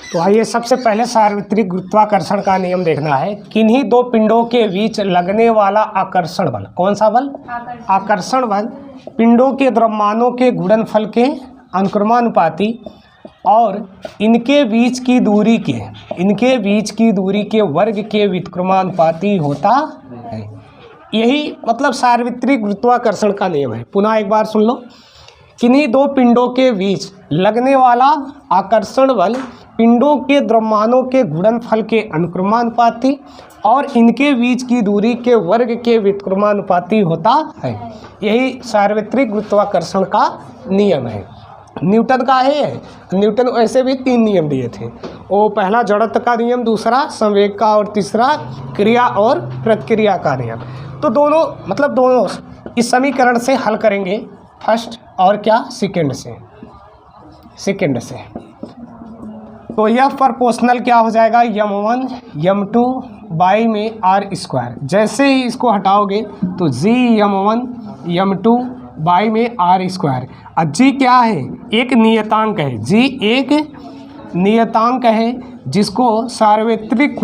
तो आइए सबसे पहले सार्वत्रिक गुरुत्वाकर्षण का नियम देखना है। किन्हीं दो पिंडों के बीच लगने वाला आकर्षण बल, कौन सा बल? आकर्षण बल पिंडों के द्रव्यमानों के गुणनफल के अनुक्रमानुपाती और इनके बीच की दूरी के वर्ग के व्युत्क्रमानुपाती होता है। यही मतलब सार्वत्रिक गुरुत्वाकर्षण का नियम है। पुनः एक बार सुन लो। किन्हीं दो पिंडों के बीच लगने वाला आकर्षण बल पिंडों के द्रव्यमानों के गुणनफल के अनुक्रमानुपाती और इनके बीच की दूरी के वर्ग के व्युत्क्रमानुपाती होता है। यही सार्वत्रिक गुरुत्वाकर्षण का नियम है। न्यूटन का है। न्यूटन ऐसे भी 3 नियम दिए थे। वो पहला जड़त्व का नियम, दूसरा संवेग का और तीसरा क्रिया और प्रतिक्रिया का नियम। तो दोनों इस समीकरण से हल करेंगे, फर्स्ट और क्या सेकंड से। तो यह प्रोपोर्शनल क्या हो जाएगा? m1 m2 बाई में r²। जैसे ही इसको हटाओगे तो g m1 m2 बाई में r²। अब g क्या है? एक नियतांक है। g एक नियतांक है जिसको सार्वत्रिक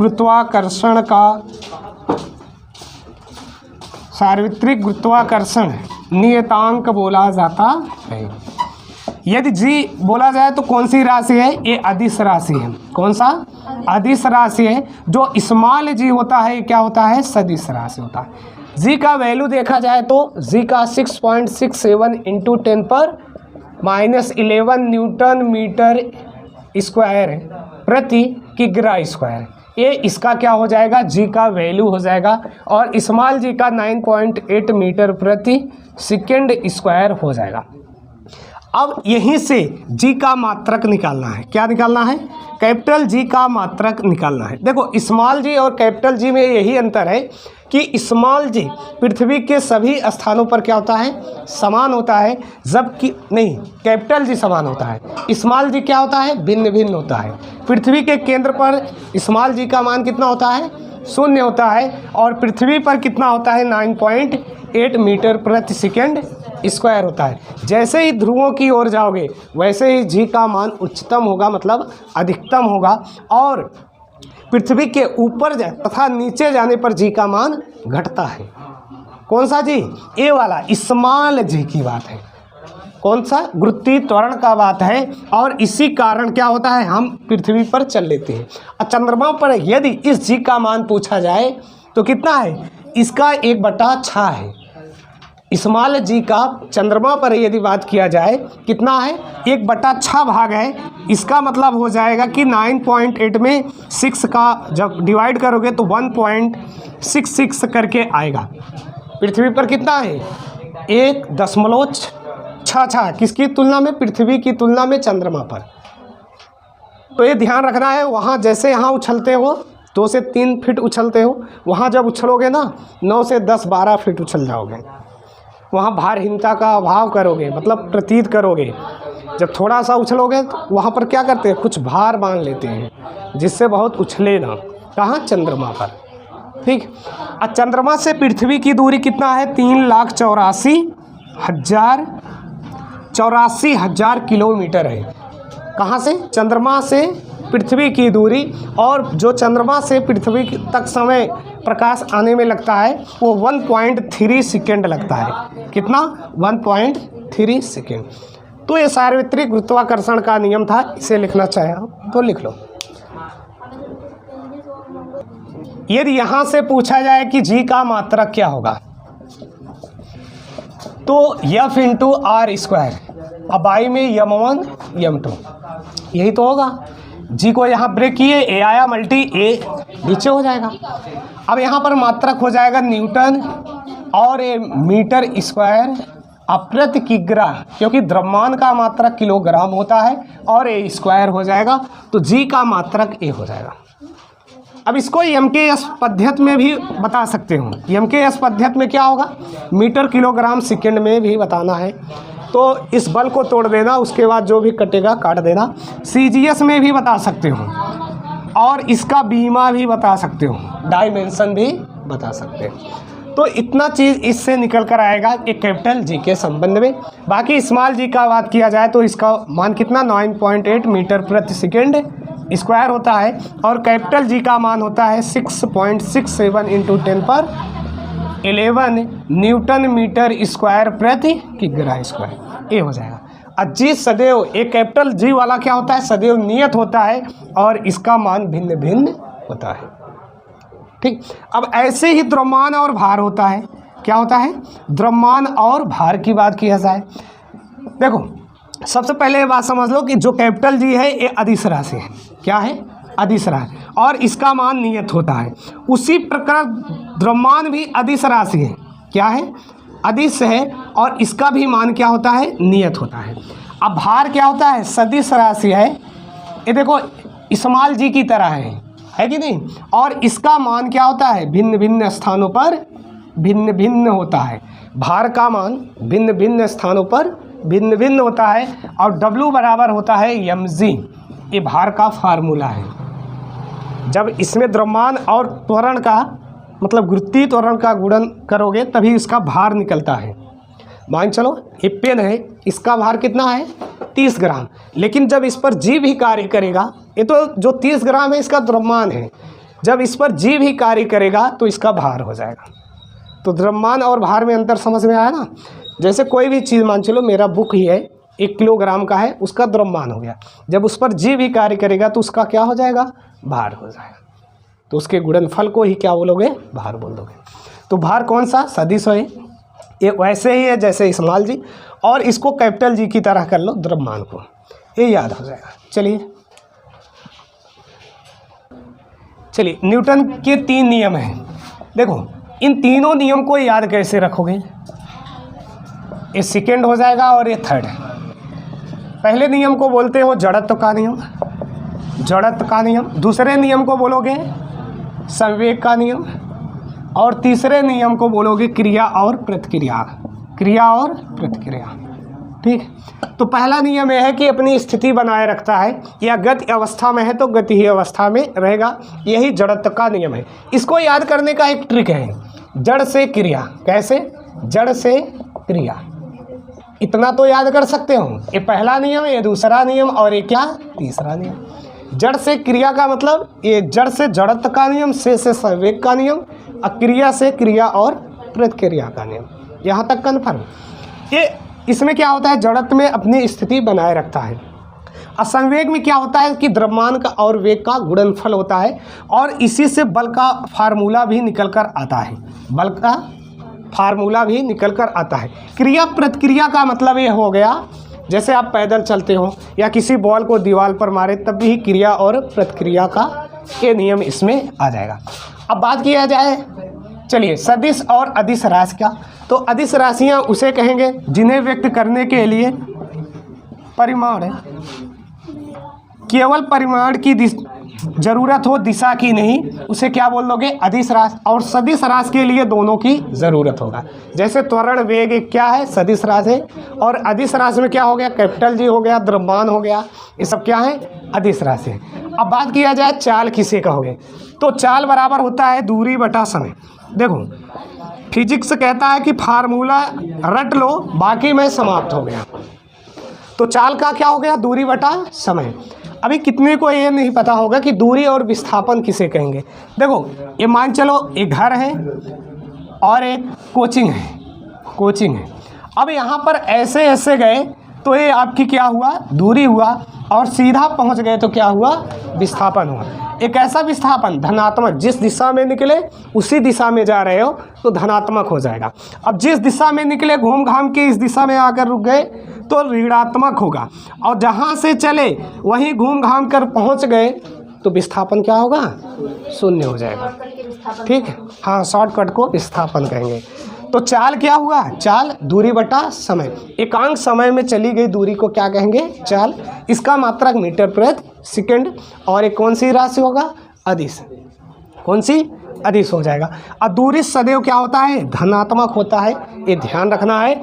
गुरुत्वाकर्षण नियतांक बोला जाता है। यदि g बोला जाए तो कौन सी राशि है? ये अदिश राशि है। कौन सा? अदिश राशि है। जो स्मॉल g होता है क्या होता है? सदिश राशि होता है। g का वैल्यू देखा जाए तो g का 6.67 इंटू 10⁻11 न्यूटन मीटर स्क्वायर प्रति किग्रा स्क्वायर। ये इसका क्या हो जाएगा? g का वैल्यू हो जाएगा। और स्मॉल g का 9.8 मीटर प्रति सेकेंड स्क्वायर हो जाएगा। अब यहीं से g का मात्रक निकालना है। क्या निकालना है? कैपिटल G का मात्रक निकालना है। देखो स्मॉल g और कैपिटल G में यही अंतर है कि स्मॉल g पृथ्वी के सभी स्थानों पर क्या होता है? समान होता है, जबकि नहीं कैपिटल G समान होता है। स्मॉल g क्या होता है? भिन्न भिन्न होता है। पृथ्वी के केंद्र पर स्मॉल g का मान कितना होता है? 0 होता है। और पृथ्वी पर कितना होता है? 9.8 मीटर प्रति सेकेंड स्क्वायर होता है। जैसे ही ध्रुवों की ओर जाओगे वैसे ही g का मान उच्चतम होगा, मतलब अधिकतम होगा। और पृथ्वी के ऊपर तथा नीचे जाने पर g का मान घटता है। कौन सा g? ए वाला स्मॉल g की बात है। कौन सा? गुरुत्वीय त्वरण का बात है। और इसी कारण क्या होता है? हम पृथ्वी पर चल लेते हैं। और चंद्रमा पर यदि इस g का मान पूछा जाए तो कितना है? इसका 1/6 है। स्मॉल g का चंद्रमा पर यदि बात किया जाए कितना है? 1/6 भाग है। इसका मतलब हो जाएगा कि 9.8 में 6 का जब डिवाइड करोगे तो 1.66 करके आएगा। पृथ्वी पर कितना है? 1.66 किसकी तुलना में? पृथ्वी की तुलना में चंद्रमा पर। तो ये ध्यान रखना है। वहाँ जैसे यहाँ उछलते हो 2 से 3 फीट उछलते हो, वहाँ जब उछलोगे ना 9 से 10-12 फीट उछल जाओगे। वहाँ भारहीनता का अभाव करोगे, मतलब प्रतीत करोगे। जब थोड़ा सा उछलोगे तो वहाँ पर क्या करते हैं? कुछ भार बांध लेते हैं जिससे बहुत उछले ना। कहाँ? चंद्रमा पर। ठीक। अब चंद्रमा से पृथ्वी की दूरी कितना है? 3,84,000 किलोमीटर है। कहाँ से? चंद्रमा से पृथ्वी की दूरी। और जो चंद्रमा से पृथ्वी तक समय प्रकाश आने में लगता है वो 1.3 सेकेंड लगता है। कितना? 1.3 सेकेंड। तो ये सार्वत्रिक गुरुत्वाकर्षण का नियम था। इसे लिखना चाहे तो लिख लो। यदि यहाँ से पूछा जाए कि g का मात्रक क्या होगा तो f इंटू r²। अब बाई में m1 m2 यही तो होगा। g को यहाँ ब्रेक किए, a आया मल्टी a नीचे हो जाएगा। अब यहाँ पर मात्रक हो जाएगा न्यूटन और a मीटर स्क्वायर प्रति किग्रा, क्योंकि द्रव्यमान का मात्रक किलोग्राम होता है और a स्क्वायर हो जाएगा। तो g का मात्रक a हो जाएगा। अब इसको MKS पद्धति में भी बता सकते हो। MKS पद्धति में क्या होगा? मीटर किलोग्राम सेकेंड में भी बताना है। तो इस बल को तोड़ देना, उसके बाद जो भी कटेगा काट देना। CGS में भी बता सकते हो और इसका बीमा भी बता सकते हो, डायमेंशन भी बता सकते हो। तो इतना चीज़ इससे निकल कर आएगा एक कैपिटल जी के संबंध में। बाकी स्मॉल जी का बात किया जाए तो इसका मान कितना 9.8 मीटर प्रति सेकेंड स्क्वायर होता है और कैपिटल जी का मान होता है 6.67 इंटू 10⁻11 न्यूटन मीटर स्क्वायर प्रति किग्रा स्क्वायर, ये हो जाएगा। और जी सदैव, एक कैपिटल जी वाला क्या होता है, सदैव नियत होता है और इसका मान भिन्न भिन्न होता है। ठीक, अब ऐसे ही द्रव्यमान और भार होता है। क्या होता है, द्रव्यमान और भार की बात किया जाए। देखो सबसे पहले ये बात समझ लो कि जो कैपिटल जी है ये अदिश राशि है। क्या है, अदिश राशि, और इसका मान नियत होता है। उसी प्रकार द्रव्यमान भी अदिश राशि है। क्या है, अदिश है और इसका भी मान क्या होता है, नियत होता है। अब भार क्या होता है, सदिश राशि है। ये देखो स्मॉल जी की तरह है कि नहीं, और इसका मान क्या होता है, भिन्न भिन्न स्थानों पर भिन्न भिन्न होता है। भार का मान भिन्न भिन्न स्थानों पर भिन्न भिन्न होता है और W बराबर होता है mg। ये भार का फार्मूला है। जब इसमें द्रव्यमान और त्वरण का मतलब गुरुत्वीय त्वरण का गुणन करोगे तभी इसका भार निकलता है। मान चलो ये पेन है, इसका भार कितना है, 30 ग्राम, लेकिन जब इस पर जी भी कार्य करेगा, ये तो जो 30 ग्राम है इसका द्रव्यमान है, जब इस पर जी भी कार्य करेगा तो इसका भार हो जाएगा। तो द्रव्यमान और भार में अंतर समझ में आया ना। जैसे कोई भी चीज़, मान चलो मेरा बुक ही है, 1 किलोग्राम का है, उसका द्रव्यमान हो गया, जब उस पर जी भी कार्य करेगा तो उसका क्या हो जाएगा, भार हो जाएगा। तो उसके गुणनफल को ही क्या बोलोगे, भार बोल दोगे। तो भार कौन सा, सदिश है, ये वैसे ही है जैसे स्मॉल जी, और इसको कैपिटल जी की तरह कर लो द्रव्यमान को, ये याद हो जाएगा। चलिए न्यूटन के 3 नियम हैं। देखो इन तीनों नियम को याद कैसे रखोगे, ये सेकेंड हो जाएगा और ये थर्ड है। पहले नियम को बोलते हो जड़त्व का नियम, जड़त्व का नियम। दूसरे नियम को बोलोगे संवेग का नियम, और तीसरे नियम को बोलोगे क्रिया और प्रतिक्रिया, क्रिया और प्रतिक्रिया। ठीक, तो पहला नियम यह है कि अपनी स्थिति बनाए रखता है, या गति अवस्था में है तो गति ही अवस्था में रहेगा, यही जड़त्व का नियम है। इसको याद करने का एक ट्रिक है, जड़ से क्रिया। कैसे, जड़ से क्रिया, इतना तो याद कर सकते हो। ये पहला नियम, ये दूसरा नियम, और ये क्या, तीसरा नियम। जड़ से क्रिया का मतलब ये जड़ से जड़त्व का नियम, से संवेग का नियम, और क्रिया से क्रिया और प्रतिक्रिया का नियम। यहाँ तक कन्फर्म। ये इसमें क्या होता है, जड़त्व में अपनी स्थिति बनाए रखता है। असंवेग में क्या होता है कि द्रव्यमान का और वेग का गुणनफल होता है, और इसी से बल का फार्मूला भी निकल कर आता है, बल का फार्मूला भी निकल कर आता है। क्रिया प्रतिक्रिया का मतलब ये हो गया, जैसे आप पैदल चलते हो या किसी बॉल को दीवार पर मारे तब भी क्रिया और प्रतिक्रिया का ये नियम इसमें आ जाएगा। अब बात किया जाए, चलिए सदिश और अदिश राशि का। तो अदिश राशियाँ उसे कहेंगे जिन्हें व्यक्त करने के लिए परिमाण, केवल परिमाण की जरूरत हो, दिशा की नहीं, उसे क्या बोल दोगे, अदिश राशि। और सदिश राशि के लिए दोनों की ज़रूरत होगा। जैसे त्वरण वेग क्या है, सदिश राशि है, और अदिश राशि में क्या हो गया, कैपिटल जी हो गया, द्रव्यमान हो गया, ये सब क्या है, अदिश राशि है। अब बात किया जाए चाल किसे कहोगे, तो चाल बराबर होता है दूरी बटा समय। देखो फिजिक्स कहता है कि फार्मूला रट लो, बाकी में समाप्त हो गया। तो चाल का क्या हो गया, दूरी बटा समय। अभी कितने को ये नहीं पता होगा कि दूरी और विस्थापन किसे कहेंगे। देखो ये मान चलो एक घर है और एक कोचिंग है, अब यहाँ पर ऐसे ऐसे गए तो ये आपकी क्या हुआ, दूरी हुआ, और सीधा पहुँच गए तो क्या हुआ, विस्थापन हुआ। एक ऐसा विस्थापन धनात्मक, जिस दिशा में निकले उसी दिशा में जा रहे हो तो धनात्मक हो जाएगा। अब जिस दिशा में निकले घूम घाम के इस दिशा में आकर रुक गए तो ऋणात्मक होगा, और जहाँ से चले वहीं घूम घाम कर पहुँच गए तो विस्थापन क्या होगा, शून्य हो जाएगा। ठीक है, हाँ, शॉर्टकट को विस्थापन कहेंगे। तो चाल क्या हुआ, चाल दूरी बटा समय। एकांक समय में चली गई दूरी को क्या कहेंगे, चाल। इसका मात्रक मीटर प्रति सेकंड, और एक कौन सी राशि होगा, अदिश। कौन सी, अदिश हो जाएगा। अब दूरी सदैव क्या होता है, धनात्मक होता है, ये ध्यान रखना है।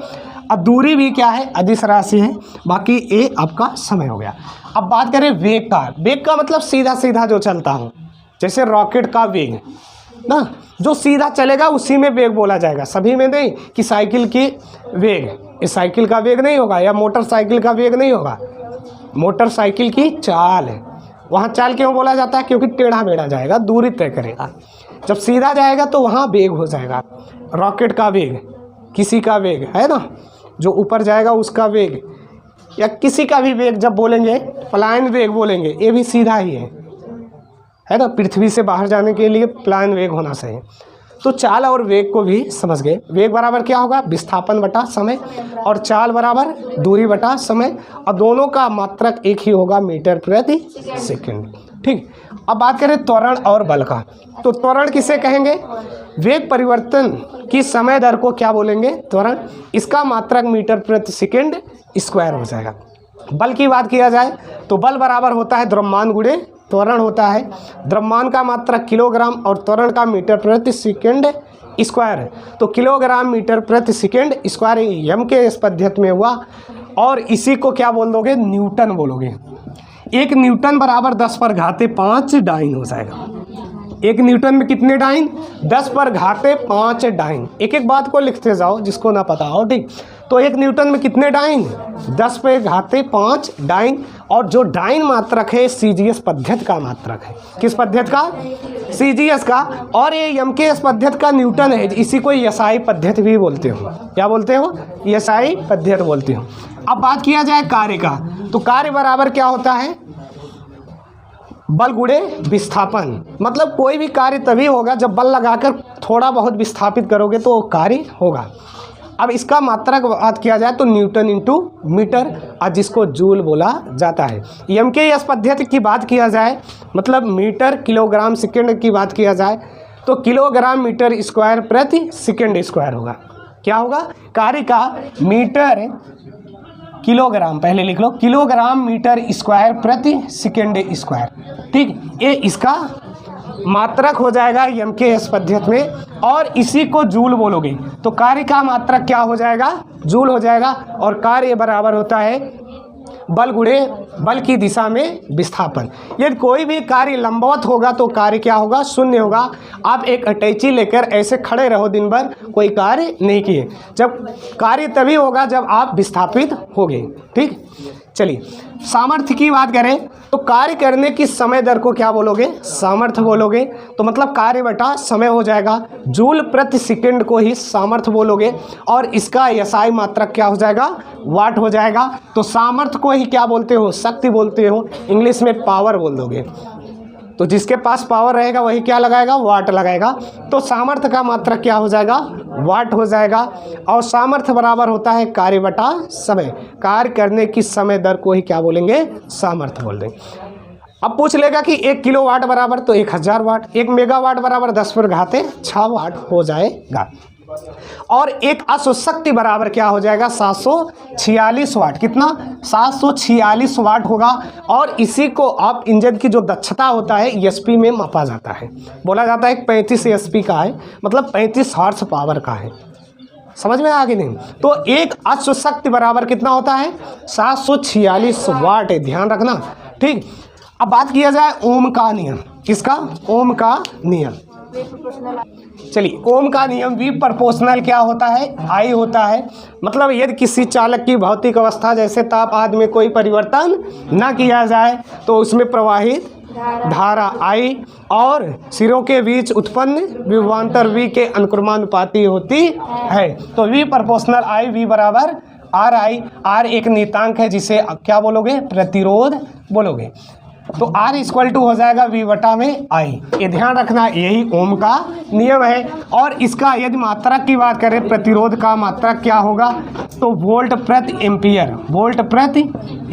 अब दूरी भी क्या है, अदिश राशि है, बाकी ये आपका समय हो गया। अब बात करें वेग का। वेग का मतलब सीधा सीधा जो चलता हूँ, जैसे रॉकेट का वेग ना, जो सीधा चलेगा उसी में वेग बोला जाएगा, सभी में नहीं कि साइकिल की वेग, ये साइकिल का वेग नहीं होगा, या मोटरसाइकिल का वेग नहीं होगा, मोटरसाइकिल की चाल है, वहाँ चाल क्यों बोला जाता है? क्योंकि टेढ़ा मेढ़ा जाएगा, दूरी तय करेगा। जब सीधा जाएगा तो वहाँ वेग हो जाएगा, रॉकेट का वेग, किसी का वेग है ना, जो ऊपर जाएगा उसका वेग, या किसी का भी वेग जब बोलेंगे, पलायन वेग बोलेंगे, ये भी सीधा ही है ना। पृथ्वी से बाहर जाने के लिए पलायन वेग होना चाहिए। तो चाल और वेग को भी समझ गए। वेग बराबर क्या होगा? विस्थापन बटा समय, और चाल बराबर दूरी बटा समय, और दोनों का मात्रक एक ही होगा, मीटर प्रति सेकंड। ठीक, अब बात करें त्वरण और बल का। तो त्वरण किसे कहेंगे? वेग परिवर्तन की समय दर को क्या बोलेंगे? त्वरण। इसका मात्रक मीटर प्रति सेकंड स्क्वायर हो जाएगा। बल की बात किया जाए तो बल बराबर होता है द्रव्यमान गुणे त्वरण होता है। द्रव्यमान का मात्रक किलोग्राम और त्वरण का मीटर प्रति सेकंड स्क्वायर है। तो किलोग्राम मीटर प्रति सेकंड स्क्वायर यम के इस पद्धति में हुआ, और इसी को क्या बोल दोगे? न्यूटन बोलोगे। एक न्यूटन बराबर 10 पर घाते 5 डाइन हो जाएगा। एक न्यूटन में कितने डाइन? 10 पर घाते 5 डाइन। एक एक बात को लिखते जाओ जिसको ना पता हो। ठीक, तो एक न्यूटन में कितने डाइन? 10 पर घाते 5 डाइन। और जो डाइन मात्रक है सीजीएस पद्धति का मात्रक है। किस पद्धति का? सीजीएस का। और ये यम के इस पद्धति का न्यूटन है। इसी को एसआई पद्धति भी बोलते हो। क्या बोलते हो? एसआई पद्धति बोलते हो। अब बात किया जाए कार्य का, तो कार्य बराबर क्या होता है? बल गुणे विस्थापन। मतलब कोई भी कार्य तभी होगा जब बल लगाकर थोड़ा बहुत विस्थापित करोगे तो वो कार्य होगा। अब इसका मात्रक बात किया जाए तो न्यूटन इंटू मीटर, और जिसको जूल बोला जाता है। यम के इस पद्धति की बात किया जाए, मतलब मीटर किलोग्राम सेकंड की बात किया जाए तो किलोग्राम मीटर स्क्वायर प्रति सेकंड स्क्वायर होगा। क्या होगा? कार्य का मीटर किलोग्राम, पहले लिख लो, किलोग्राम मीटर स्क्वायर प्रति सेकंड स्क्वायर। ठीक, ये इसका मात्रक हो जाएगा यम के इस पद्धति में, और इसी को जूल बोलोगे तो कार्य का मात्रक क्या हो जाएगा? जूल हो जाएगा। और कार्य बराबर होता है बल गुणे बल की दिशा में विस्थापन। यदि कोई भी कार्य लंबवत होगा तो कार्य क्या होगा? शून्य होगा। आप एक अटैची लेकर ऐसे खड़े रहो दिन भर, कोई कार्य नहीं किए। जब कार्य तभी होगा जब आप विस्थापित होगे। ठीक, चलिए सामर्थ्य की बात करें तो कार्य करने की समय दर को क्या बोलोगे? सामर्थ्य बोलोगे। तो मतलब कार्य बटा समय हो जाएगा। जूल प्रति सेकंड को ही सामर्थ्य बोलोगे, और इसका एसआई मात्रक क्या हो जाएगा? वाट हो जाएगा। तो सामर्थ्य को ही क्या बोलते हो? शक्ति बोलते हो। इंग्लिश में पावर बोल दोगे। तो जिसके पास पावर रहेगा वही क्या लगाएगा? वाट लगाएगा। तो सामर्थ्य का मात्रक क्या हो जाएगा? वाट हो जाएगा। और सामर्थ्य बराबर होता है कार्य बटा समय। कार्य करने की समय दर को ही क्या बोलेंगे? सामर्थ्य बोल देंगे। अब पूछ लेगा कि 1 किलोवाट बराबर, तो 1000 वाट। 1 मेगावाट बराबर 10 पर घाते 6 वाट हो जाएगा। और एक अश्वशक्ति बराबर क्या हो जाएगा? 746 वाट। कितना? 746 वाट होगा। और इसी को आप इंजन की जो दक्षता होता है एएचपी में मापा जाता है। बोला जाता है 35 एएचपी का है, मतलब 35 हॉर्स पावर का है। समझ में आ गई नहीं? तो एक अश्वशक्ति बराबर कितना होता है? 746 वाट है, ध्यान रखना। ठीक, अब बात किया जाए ओम का नियम। किसका? ओम का नियम। चलिए, ओम का नियम V प्रोपोर्शनल क्या होता है? I होता है। मतलब यदि किसी चालक की भौतिक अवस्था जैसे ताप आदि में कोई परिवर्तन न किया जाए तो उसमें प्रवाहित धारा I और सिरों के बीच उत्पन्न विभवांतर V के अनुक्रमानुपाती होती है। तो V प्रोपोर्शनल I, V बराबर RI। R एक नियतांक है जिसे क्या बोलोगे? प्रतिरोध बोलोगे। तो R इक्वल टू हो जाएगा V बटा में I। ये ध्यान रखना, यही ओम का नियम है। और इसका यदि मात्रक की बात करें, प्रतिरोध का मात्रक क्या होगा? तो वोल्ट प्रति एम्पियर। वोल्ट प्रति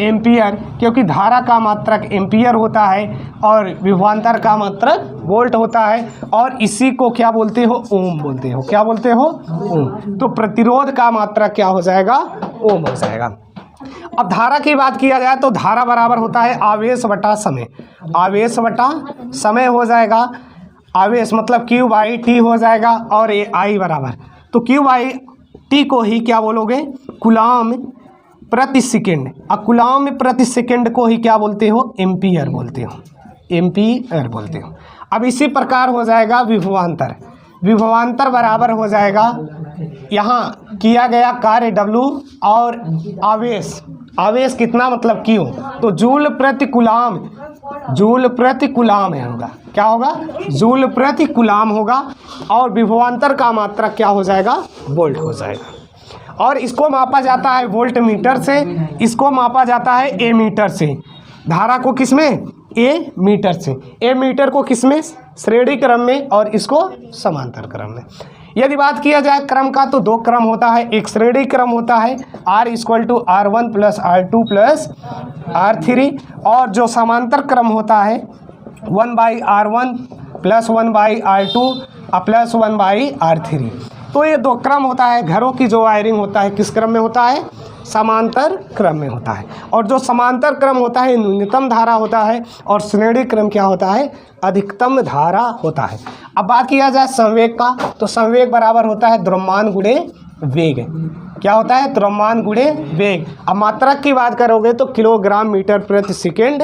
एम्पियर, क्योंकि धारा का मात्रक एम्पियर होता है और विभवांतर का मात्रक वोल्ट होता है। और इसी को क्या बोलते हो? ओम बोलते हो। क्या बोलते हो? ओम। तो प्रतिरोध का मात्रक क्या हो जाएगा? ओम हो जाएगा। अब धारा की बात किया जाए तो धारा बराबर होता है आवेश बटा समय। आवेश बटा समय हो जाएगा। आवेश मतलब Q बाई टी हो जाएगा। और ये I बराबर, तो Q बाई टी को ही क्या बोलोगे? कूलॉम प्रति सेकंड। और कूलॉम प्रति सेकंड को ही क्या बोलते हो? एम्पियर बोलते हो। एम्पियर बोलते हो। अब इसी प्रकार हो जाएगा विभवांतर। विभवांतर बराबर हो जाएगा, यहाँ किया गया कार्य W और आवेश। आवेश कितना? मतलब Q। तो जूल प्रति कूलॉम जूल प्रति कूलाम होगा। क्या होगा? जूल प्रति कूलाम होगा। और विभवांतर का मात्रक क्या हो जाएगा? वोल्ट हो जाएगा। और इसको मापा जाता है वोल्ट मीटर से, इसको मापा जाता है ए मीटर से। धारा को किसमें? ए मीटर से। ए मीटर को किसमें? श्रेणी क्रम में, और इसको समांतर क्रम में। यदि बात किया जाए क्रम का, तो दो क्रम होता है। एक श्रेणी क्रम होता है R = R1 + R2 + R3, और जो समांतर क्रम होता है 1/R1 + 1/R2 + 1/R3। तो ये दो क्रम होता है। घरों की जो वायरिंग होता है किस क्रम में होता है? समांतर क्रम में होता है। और जो समांतर क्रम होता है न्यूनतम धारा होता है, और श्रेणी क्रम क्या होता है? अधिकतम धारा होता है। अब बात किया जाए संवेग का, तो संवेग बराबर होता है द्रव्यमान गुणे वेग। क्या होता है? द्रव्यमान गुणे वेग। अब मात्रक की बात करोगे तो किलोग्राम मीटर प्रति सेकेंड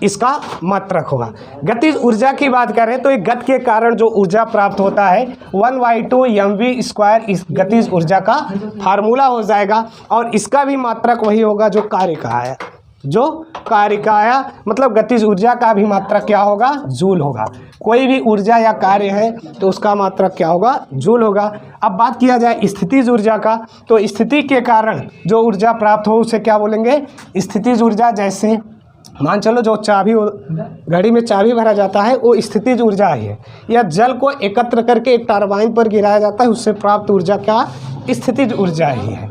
इसका मात्रक होगा। गतिज ऊर्जा की बात करें तो एक गति के कारण जो ऊर्जा प्राप्त होता है 1/2 mv² इस गतिज ऊर्जा का फार्मूला हो जाएगा। और इसका भी मात्रक वही होगा जो कार्य का आया। जो कार्य का आया मतलब गतिज ऊर्जा का भी मात्रक क्या होगा? जूल होगा। कोई भी ऊर्जा या कार्य है तो उसका मात्रक क्या होगा? जूल होगा। अब बात किया जाए स्थितिज ऊर्जा का, तो स्थिति के कारण जो ऊर्जा प्राप्त हो उसे क्या बोलेंगे? स्थितिज ऊर्जा। जैसे मान चलो जो चाबी, घड़ी में चाबी भरा जाता है वो स्थितिज ऊर्जा है। या जल को एकत्र करके एक टरबाइन पर गिराया जाता है, उससे प्राप्त ऊर्जा क्या? स्थितिज ऊर्जा ही है।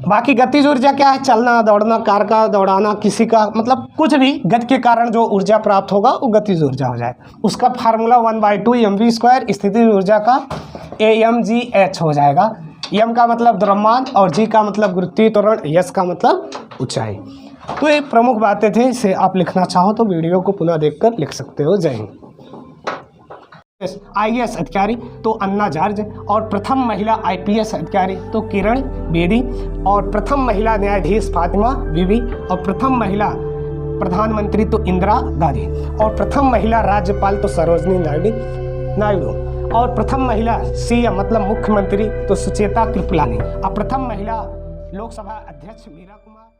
बाकी गतिज ऊर्जा क्या है? चलना, दौड़ना, कार का दौड़ाना, किसी का मतलब कुछ भी गति के कारण जो ऊर्जा प्राप्त होगा वो गतिज ऊर्जा हो जाएगा। उसका फार्मूला 1/2 mv²। स्थितिज ऊर्जा का AmGh हो जाएगा। m का मतलब द्रव्यमान, और g का मतलब गुरुत्वीय त्वरण, s का मतलब ऊंचाई। तो ये प्रमुख बातें थे, इसे आप लिखना चाहो तो वीडियो को पुनः देखकर लिख सकते हो। जय हिंद। IAS अधिकारी तो अन्ना जॉर्ज, और प्रथम महिला IPS अधिकारी तो किरण बेदी, और प्रथम महिला न्यायाधीश फातिमा बीबी, और प्रथम महिला प्रधानमंत्री तो इंदिरा गांधी, और प्रथम महिला राज्यपाल तो सरोजनी नायडू, और प्रथम महिला CM मतलब मुख्यमंत्री तो सुचेता कृपलानी, और प्रथम महिला लोकसभा अध्यक्ष मीरा कुमार।